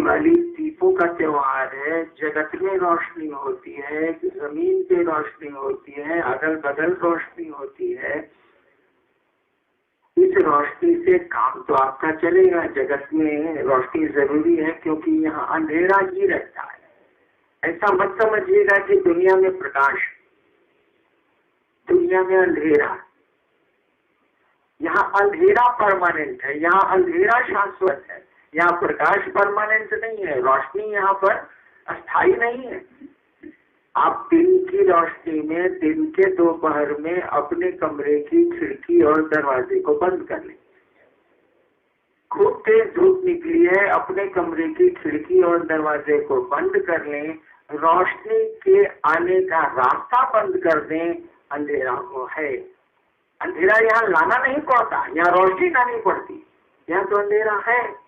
दिवाली दीपों का त्योहार है, जगत में रोशनी होती है, जमीन पे रोशनी होती है, अगल बगल रोशनी होती है। इस रोशनी से काम तो आपका चलेगा। जगत में रोशनी जरूरी है क्योंकि यहाँ अंधेरा ही रहता है। ऐसा मत समझिएगा कि दुनिया में प्रकाश, दुनिया में अंधेरा। यहाँ अंधेरा परमानेंट है, यहाँ अंधेरा शाश्वत है। यहाँ प्रकाश परमानेंट नहीं है, रोशनी यहाँ पर अस्थाई नहीं है। आप दिन की रोशनी में दिन के दोपहर में अपने कमरे की खिड़की और दरवाजे को बंद कर लें। खूब तेज धूप निकली है, अपने कमरे की खिड़की और दरवाजे को बंद कर लें, रोशनी के आने का रास्ता बंद कर दें, अंधेरा वो है। अंधेरा यहाँ लाना नहीं पड़ता, यहाँ रोशनी लानी पड़ती, यहाँ तो अंधेरा है।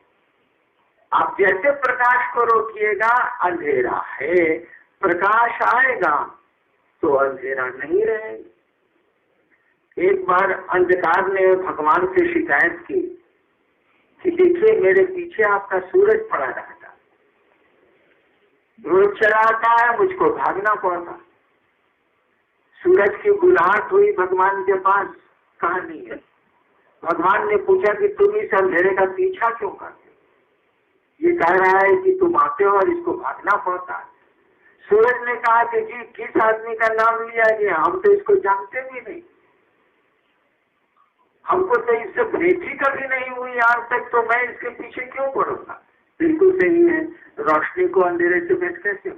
आप जैसे प्रकाश को रोकिएगा अंधेरा है, प्रकाश आएगा तो अंधेरा नहीं रहेगा। एक बार अंधकार ने भगवान से शिकायत की कि देखिए मेरे पीछे आपका सूरज पड़ा रहता, रोज चला आता है, मुझको भागना पड़ता। सूरज की बुलाहट हुई भगवान के पास, कहा नहीं है। भगवान ने पूछा कि तुम इस अंधेरे का पीछा क्यों करते? ये कह रहा है कि तुम आते हो और इसको भागना पड़ता है। सूरज ने कहा कि जी किस आदमी का नाम लिया गया, हम तो इसको जानते भी नहीं, हमको तो इससे भेंट ही कभी नहीं हुई आज तक, तो मैं इसके पीछे क्यों पड़ूंगा। बिल्कुल सही है, रोशनी को अंधेरे से भेंट कैसे?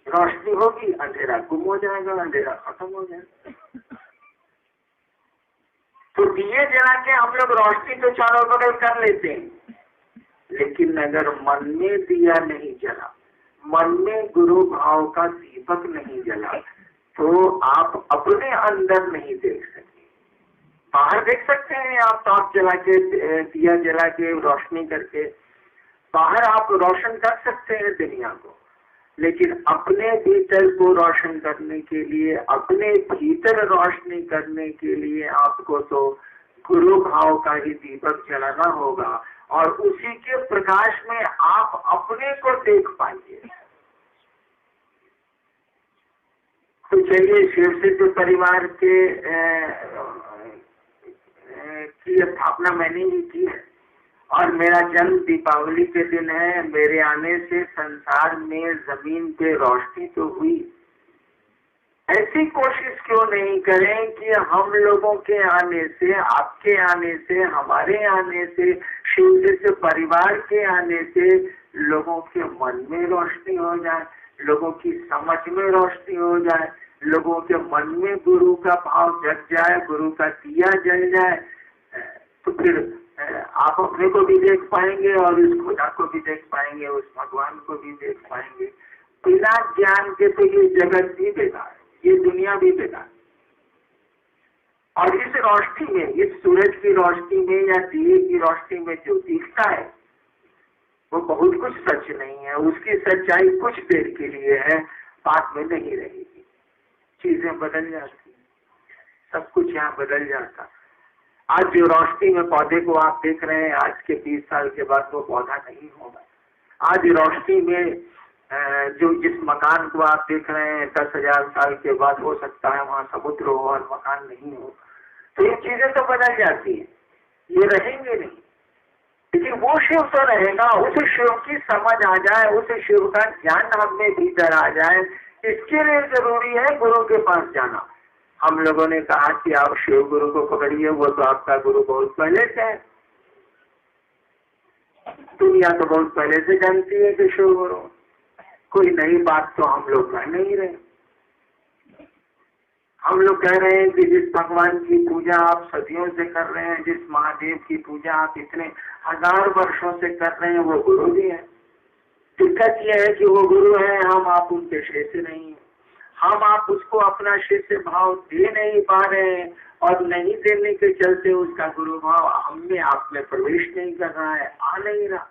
रोशनी होगी अंधेरा गुम हो जाएगा, अंधेरा खत्म हो जाएगा। तो दिए जला के हम लोग रोशनी तो चारों बगल कर लेते हैं, लेकिन अगर मन में दिया नहीं जला, मन में गुरु भाव का दीपक नहीं जला, तो आप अपने अंदर नहीं देख सकते। बाहर देख सकते हैं आप, टॉर्च जला के, दिया जला के, रोशनी करके बाहर आप रोशन कर सकते हैं दुनिया को, लेकिन अपने भीतर को रोशन करने के लिए, अपने भीतर रोशनी करने के लिए आपको तो गुरु भाव का ही दीपक जलाना होगा, और उसी के प्रकाश में आप अपने को देख पाएंगे। तो चलिए, शिव सिद्ध परिवार के की स्थापना मैंने ही की है, और मेरा जन्म दीपावली के दिन है। मेरे आने से संसार में जमीन पे रोशनी तो हुई। ऐसी कोशिश क्यों नहीं करें कि हम लोगों के आने से, आपके आने से, हमारे आने से, शिव सिद्ध परिवार के आने से लोगों के मन में रोशनी हो जाए, लोगों की समझ में रोशनी हो जाए, लोगों के मन में गुरु का भाव जग जाए, गुरु का दिया जल जाए। तो फिर आप अपने को भी देख पाएंगे और उस खुदा को भी देख पाएंगे, उस भगवान को भी देख पाएंगे। बिना ज्ञान के तो ये जगत भी बेकार, ये दुनिया भी बेकार। और इस रोशनी में, इस सूरज की रोशनी में या दिए की रोशनी में जो दिखता है वो बहुत कुछ सच नहीं है। उसकी सच्चाई कुछ देर के लिए है, बाद में नहीं रहेगी। चीजें बदल जाती, सब कुछ यहाँ बदल जाता। आज जो रोशनी में पौधे को आप देख रहे हैं, आज के 20 साल के बाद वो पौधा नहीं होगा। आज रोशनी में जो जिस मकान को आप देख रहे हैं, 10,000 साल के बाद हो सकता है वहाँ समुद्र हो और मकान नहीं हो। तो ये चीजें तो बदल जाती है, ये रहेंगे नहीं। लेकिन वो शिव तो रहेगा, उस शिव की समझ आ जाए, उस शिव का ज्ञान हमें भीतर आ जाए। इसके लिए जरूरी है गुरु के पास जाना। हम लोगों ने कहा कि आप शिव गुरु को पकड़िए, वो तो आपका गुरु बहुत पहले से है। दुनिया तो बहुत पहले से जानती है कि शिव गुरु, कोई नई बात तो हम लोग कह नहीं रहे। हम लोग कह रहे हैं कि जिस भगवान की पूजा आप सदियों से कर रहे हैं, जिस महादेव की पूजा आप इतने 1000 वर्षों से कर रहे हैं, वो गुरु भी है। दिक्कत यह है कि वो गुरु है, हम आप उनके शिष्य नहीं है। हम आप उसको अपना शिष्य भाव दे नहीं पा रहे हैं, और नहीं देने के चलते उसका गुरु भाव हमें आप में प्रवेश नहीं कर रहा है, आ नहीं रहा।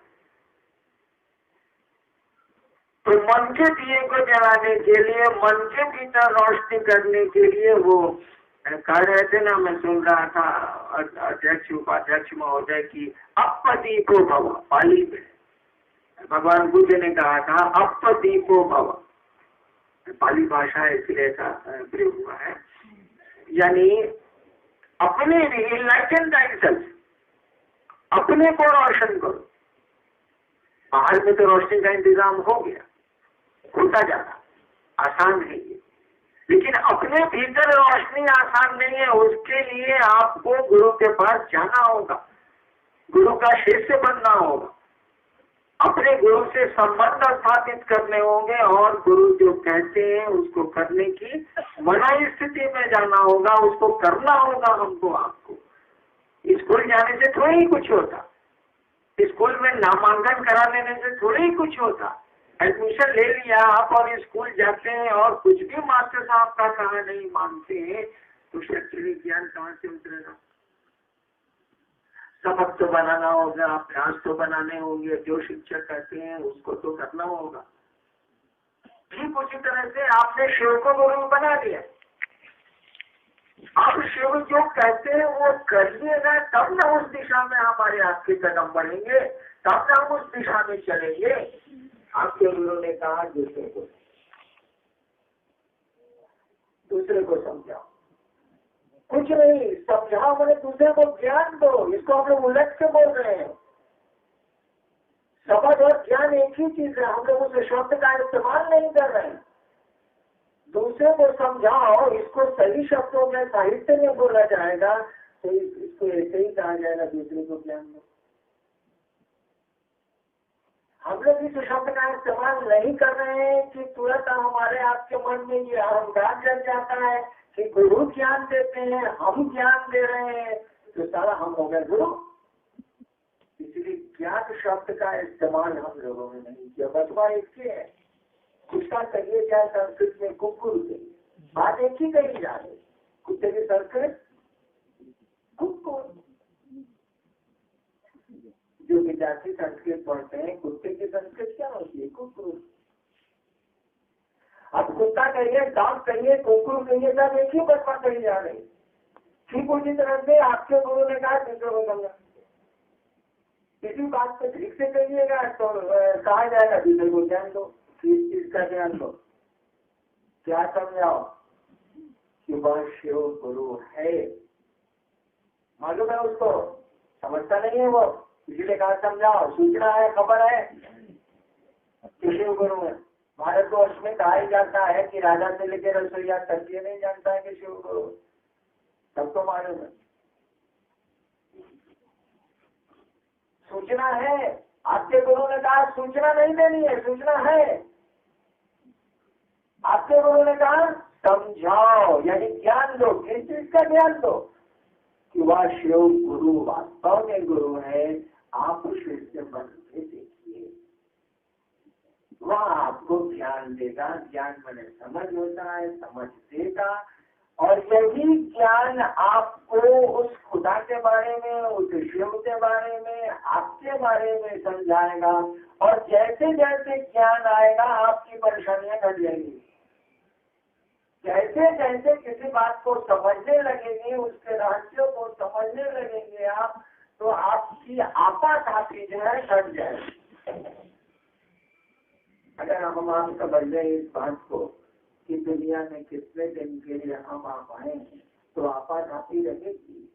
तो मन के दिए को जलाने के लिए, मन के भीतर रोशनी करने के लिए वो कह रहे थे ना, मैं सुन रहा था अध्यक्ष उपाध्यक्ष महोदय की, अपदीपो भव, पाली में भगवान बुद्ध ने कहा था अपदीपो भव, पाली भाषा है इसलिए ऐसा प्रयोग हुआ है, यानी अपने लिए इनलाइटन थायसेल्फ, अपने को रोशन करो। बाहर में तो रोशनी का इंतजाम हो गया, होता जाता, आसान नहीं है, लेकिन अपने भीतर रोशनी आसान नहीं है। उसके लिए आपको गुरु के पास जाना होगा, गुरु का शिष्य बनना होगा, अपने गुरु से संबंध स्थापित करने होंगे और गुरु जो कहते हैं उसको करने की मनाई स्थिति में जाना होगा, उसको करना होगा हमको आपको। स्कूल जाने से थोड़ी ही कुछ होता, स्कूल में नामांकन करा लेने से थोड़ी ही कुछ होता। एडमिशन ले लिया आप और स्कूल जाते हैं और कुछ भी मास्टर साहब का कहा नहीं मानते हैं तो शैक्षणिक ज्ञान कहाँ से उतरेगा? सबक तो बनाना होगा, अभ्यास तो बनाने होंगे, जो शिक्षक कहते हैं उसको तो करना होगा। ठीक उसी तरह से आपने शिव को गुरु बना दिया, आप शिव जो कहते हैं वो करिएगा तब ना उस दिशा में हमारे आपके कदम बढ़ेंगे, तब ना हम उस दिशा में चलेंगे। आपके गुरु ने कहा दूसरे को समझाओ, कुछ नहीं समझाओ, मैंने दूसरे को ज्ञान दो। इसको हम लोग उलट के बोल रहे हैं। समझ और ज्ञान एक ही चीज है, हम लोग उस शब्द का इस्तेमाल नहीं कर रहे हैं। दूसरे को समझाओ, इसको सही शब्दों में साहित्य में बोला जाएगा तो इसको ऐसे ही कहा जाएगा, दूसरे को ज्ञान दो। हम लोग इस शब्द का इस्तेमाल नहीं कर रहे हैं कि तुरंत हमारे आपके मन में ये अहंकार जग जाता है कि गुरु ज्ञान देते हैं, हम ज्ञान दे रहे हैं तो सारा हम हो गए गुरु। इसलिए ज्ञान शब्द का इस्तेमाल हम लोगों ने नहीं किया। बचवा एक ही है, उसका कहिए क्या संस्कृत में कुकुर के बात एक ही कही जा रही, कुत्ते की संस्कृत कुकुर। जो विद्यार्थी संस्कृत पढ़ते हैं कुत्ते की संस्कृत क्या होती है? कुकुर। अब कुत्ता कहिए, डॉग कहिए, कुकुर कहिए, सब एक ही बचपन कही जा रही। ठीक उसी तरह से आपके गुरु ने कहा दूसरे को समझा, किसी बात को ठीक से कहिएगा तो कहा जाएगा दूसरे को ज्ञान दो। किस चीज का ज्ञान दो? क्या समझाओ कि वह शिव गुरु है, मालूम है उसको, समझता नहीं है वो, इसलिए कहा समझाओ। सूचना है, खबर है कि शिव गुरु है। भारत को उसमें कहा ही जाता है कि राजा से लेकर रसोईया तक ये नहीं जानता है कि शिव गुरु, सबको मालूम है। सूचना है, आपके गुरु ने कहा सूचना नहीं देनी है, सूचना है। आपके गुरु ने कहा समझाओ, यानी ज्ञान दो। किस चीज का ज्ञान दो? कि वह शिव गुरु वास्तव में गुरु है, आप शिष्य बन के देखिए, वह आपको ज्ञान देगा। ज्ञान मैंने समझ होता है, समझ देगा, और यही ज्ञान आपको उस खुदा के बारे में, उस शिव के बारे में, आपके बारे में समझाएगा। और जैसे जैसे ज्ञान आएगा आपकी परेशानियां घट जाएंगी। जैसे जैसे किसी बात को समझने लगेंगे, उसके रहस्यों को समझने लगेंगे आप, तो आपकी आपाधापी जो है घट जाएगी। अगर हम आप समझ लें इस बात को कि दुनिया में कितने दिन के लिए हम आप आए तो आपाधापी रहेगी।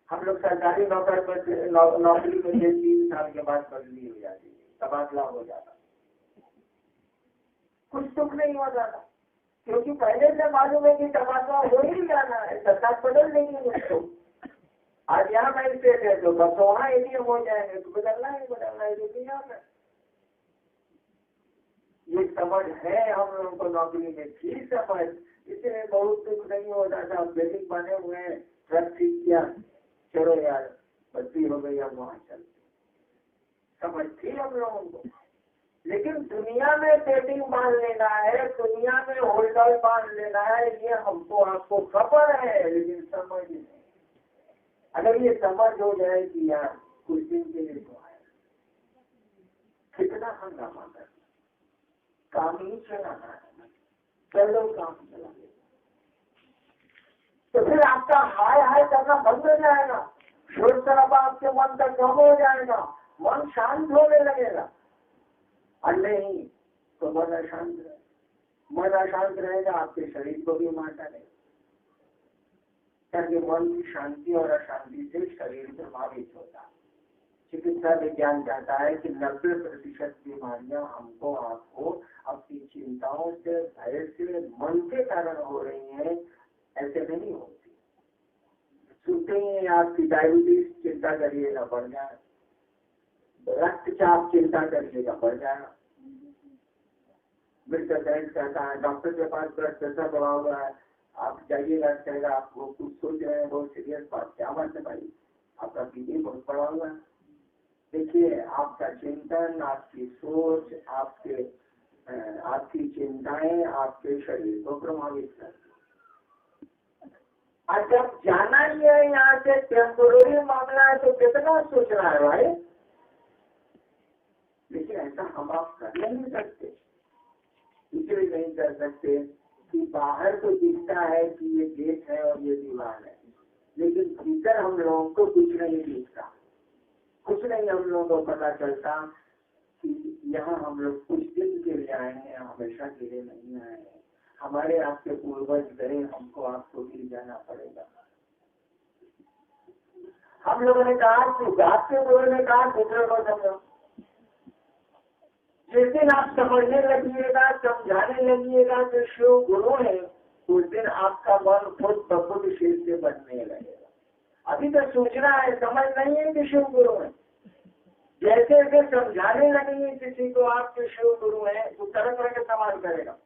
हम लोग सरकारी नौकरी में 3 साल के बाद बदली हो जाती है, तबादला हो जाता, कुछ सुख नहीं हो जाता, क्योंकि पहले से मालूम है कि तबादला हो ही जाना है, सरकार बदल नहीं है उसको। आज यहाँ मैजिस्ट्रेट है तो बस वहाँ एटीएम हो जाएंगे तो बदलना है दुनिया में। ये समझ है हम लोगों को नौकरी में, ठीक समझ, इसलिए बहुत दुख नहीं हो जाता। बेसिक बने हुए हैं, ट्रक ठीक किया, चलो यार बत्ती हो गई, अब वहाँ चलते, समझ थी हम लोगों को। लेकिन दुनिया में सेटिंग बांध लेना है, दुनिया में होल्डर बांध लेना है, ये हमको आपको खबर है, लेकिन समझ नहीं। अगर ये समझ हो जाए कि यार कुछ दिन के लिए तो आए, कितना हंगामा करना, काम ही चलाना है, चलो काम चला, तो फिर आपका हाय हाय करना बंद हो जाएगा, शोर शराबा आपके मन तक कम हो जाएगा, मन शांत होने लगेगा। और नहीं तो मन अशांत रहेगा। मन अशांत रहेगा, आपके शरीर को भी मार डालेगा। क्योंकि मन की शांति और अशांति से शरीर प्रभावित होता है। चिकित्सा विज्ञान कहता है कि 90% बीमारियां हमको आपको अपनी चिंताओं से, भय से, मन के कारण हो रही हैं, ऐसे नहीं होती। सुनते ही आपकी डायबिटीज चिंता करिएगा बढ़ जाए, रक्तचाप चिंता करिएगा बढ़ जाएगा। मेडिकल साइंस कहता है डॉक्टर के पास ब्लड प्रेशर बढ़ा हुआ है, आप जाइएगा, कहेगा आपको कुछ सोच रहे हैं, बहुत सीरियस बात। क्या बात है भाई, आपका बीपी बहुत बढ़ा हुआ है। देखिए, आपका चिंतन, आपकी सोच, आपकी चिंताएं आपके शरीर को प्रभावित करती हैं। और जब जाना ही है यहाँ से, टेम्पोररी मामला है, तो कितना सोचना है भाई। लेकिन ऐसा हम आप कर नहीं सकते, इसलिए नहीं कर सकते कि बाहर तो दिखता है कि ये गेट है और ये दीवार है, लेकिन भीतर हम लोगों को कुछ नहीं दिखता, कुछ नहीं हम लोगों को पता चलता कि यहाँ हम लोग कुछ दिन के लिए आए हैं, हमेशा के लिए नहीं आए हैं। हमारे आपके पूर्वज गए, हमको आपको भी जाना पड़ेगा। हम लोगों ने कहा कि आपके गुरु ने कहा दूसरे को समझो। जिस दिन आप समझने लगिएगा, समझाने लगिएगा कि शिव गुरु है, उस दिन आपका मन खुद बखुद शिव से बनने लगेगा। अभी तो सूचना है, समझ नहीं है कि शिव गुरु है। जैसे जैसे समझाने लगेंगे किसी को आपके शिव गुरु है, तो तरह तरह के सवाल करेगा,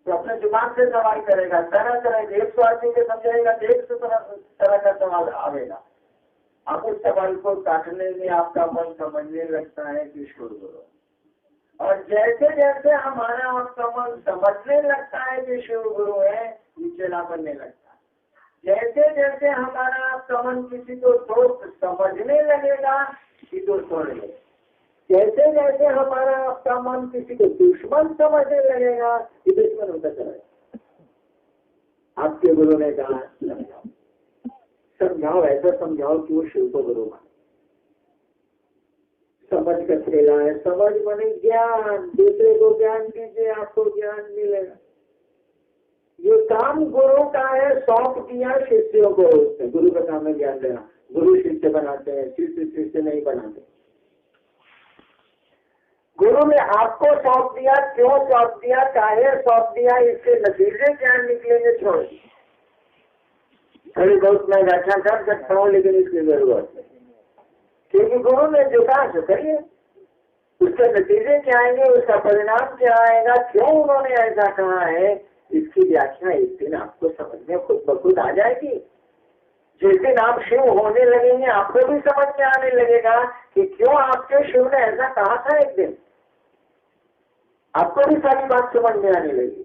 तो अपने दिमाग से सवाल करेगा, तरह तरह के 100 आदमी के समझाएगा तो 100 तरह का सवाल आवेगा। अब उस सवाल को काटने में आपका मन समझने लगता है कि शिव गुरु, और जैसे जैसे हमारा आपका मन समझने लगता है कि शिव गुरु है, निचला बनने लगता है। जैसे जैसे हमारा आपका मन किसी को दोस्त समझने लगेगा कि दोस्त छोड़ ले, जैसे जैसे हमारा आपका मन किसी को दुश्मन समझने लगेगा कि दुश्मन होता चलेगा। आपके गुरु ने कहा समझाओ, ऐसा समझाओ कि वो शिव को गुरु माने। समझ का खेला है, समझ माने ज्ञान, दूसरे को ज्ञान दीजिए, आपको ज्ञान मिलेगा। ये काम गुरु का है, सौंप दिया शिष्यों को। गुरु का काम है ज्ञान देना। गुरु शिष्य बनाते हैं, शिष्य शिष्य नहीं बनाते। गुरु ने आपको सौंप दिया, क्यों सौंप दिया, काहे सौंप दिया, इसके नतीजे क्या निकलेंगे छोड़। थोड़ी बहुत मैं व्याख्या कर सकता हूँ, लेकिन इसकी जरूरत है, क्योंकि गुरु ने जो कहा सो करिए। उसके नतीजे क्या आएंगे, उसका परिणाम क्या आएगा, क्यों उन्होंने ऐसा कहा है, इसकी व्याख्या एक दिन आपको समझ में खुद ब खुद आ जाएगी। जिस दिन आप शिव होने लगेंगे, आपको भी समझ में आने लगेगा कि क्यों आपके शिव ने ऐसा कहा था। एक दिन आपको भी सारी बात समझ में आने लगेगी।